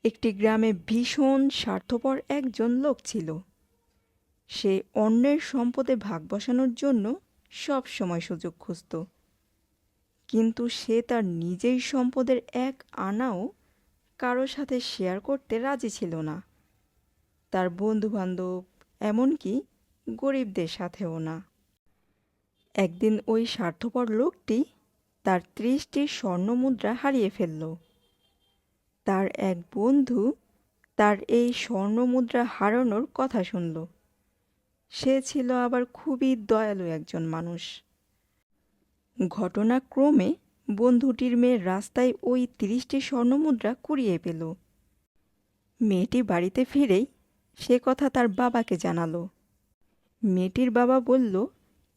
একটি গ্রামে ভীষণ স্বার্থপর একজন লোক ছিল। সে অন্যের সম্পদে ভাগ বসানোর জন্য সব সময় সুযোগ খুঁজত, কিন্তু সে তার নিজের সম্পদের এক আনাও কারো সাথে শেয়ার করতে রাজি ছিল না। তার বন্ধুবান্ধব, এমনকি গরিবদের সাথেও না। একদিন ওই স্বার্থপর লোকটি তার ৩০টি স্বর্ণমুদ্রা হারিয়ে ফেলল। তার এক বন্ধু তার এই স্বর্ণমুদ্রা হারানোর কথা শুনল। সে ছিল আবার খুবই দয়ালু একজন মানুষ। ঘটনাক্রমে বন্ধুটির মেয়ে রাস্তায় ওই ৩০টি স্বর্ণমুদ্রা কুড়িয়ে পেল। মেয়েটি বাড়িতে ফিরেই সে কথা তার বাবাকে জানালো। মেয়েটির বাবা বলল,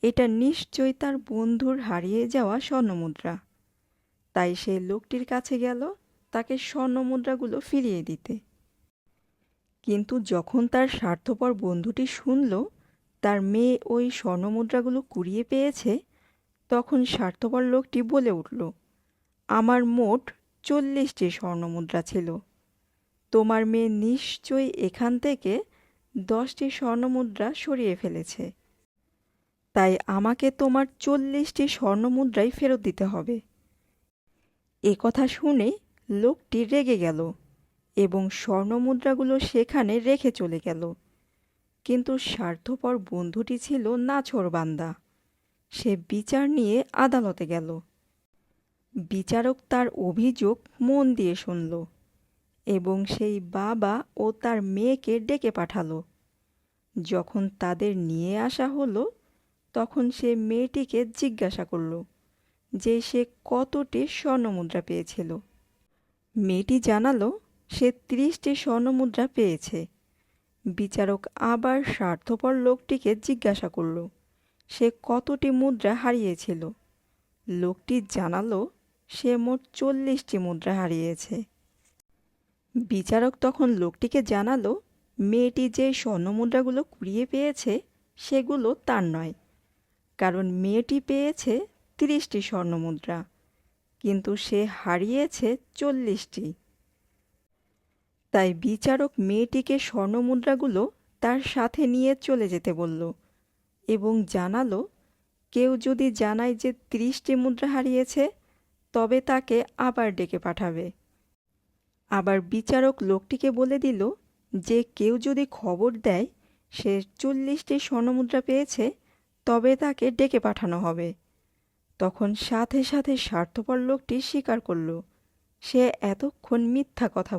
এটা নিশ্চয়ই তার বন্ধুর হারিয়ে যাওয়া স্বর্ণমুদ্রা। তাই সে লোকটির কাছে গেল তাকে স্বর্ণমুদ্রাগুলো ফিরিয়ে দিতে। কিন্তু যখন তার স্বার্থপর বন্ধুটি শুনল তার মেয়ে ওই স্বর্ণমুদ্রাগুলো কুড়িয়ে পেয়েছে, তখন স্বার্থপর লোকটি বলে উঠল, আমার মোট ৪০টি স্বর্ণমুদ্রা ছিল। তোমার মেয়ে নিশ্চয়ই এখান থেকে 10টি স্বর্ণমুদ্রা সরিয়ে ফেলেছে। তাই আমাকে তোমার ৪০টি স্বর্ণমুদ্রাই ফেরত দিতে হবে। এ কথা শুনে লোকটি রেগে গেল এবং স্বর্ণমুদ্রাগুলো সেখানে রেখে চলে গেল। কিন্তু স্বার্থপর বন্ধুটি ছিল নাছোড়বান্দা। সে বিচার নিয়ে আদালতে গেল। বিচারক তার অভিযোগ মন দিয়ে শুনল এবং সেই বাবা ও তার মেয়েকে ডেকে পাঠালো। যখন তাদের নিয়ে আসা হলো, তখন সে মেয়েটিকে জিজ্ঞাসা করল যে সে কতটি স্বর্ণমুদ্রা পেয়েছিল। মেয়েটি জানালো সে 30টি স্বর্ণমুদ্রা পেয়েছে। বিচারক আবার স্বার্থপর লোকটিকে জিজ্ঞাসা করল সে কতটি মুদ্রা হারিয়েছিল। লোকটি জানালো সে মোট 40টি মুদ্রা হারিয়েছে। বিচারক তখন লোকটিকে জানালো মেয়েটি যে স্বর্ণমুদ্রাগুলো কুড়িয়ে পেয়েছে সেগুলো তার নয়, কারণ মেয়েটি পেয়েছে 30টি স্বর্ণমুদ্রা, কিন্তু সে হারিয়েছে 40টি। তাই বিচারক মেয়েটিকে স্বর্ণমুদ্রাগুলো তার সাথে নিয়ে চলে যেতে বলল এবং জানালো কেউ যদি জানায় যে 30টি মুদ্রা হারিয়েছে তবে তাকে আবার ডেকে পাঠাবে। আবার বিচারক লোকটিকে বলে দিল যে কেউ যদি খবর দেয় সে 40টি স্বর্ণমুদ্রা পেয়েছে তবে তাকে ডেকে পাঠানো হবে। তখন সাথে সাথে স্বার্থপর লোকটি স্বীকার করল সে এতক্ষণ মিথ্যা কথা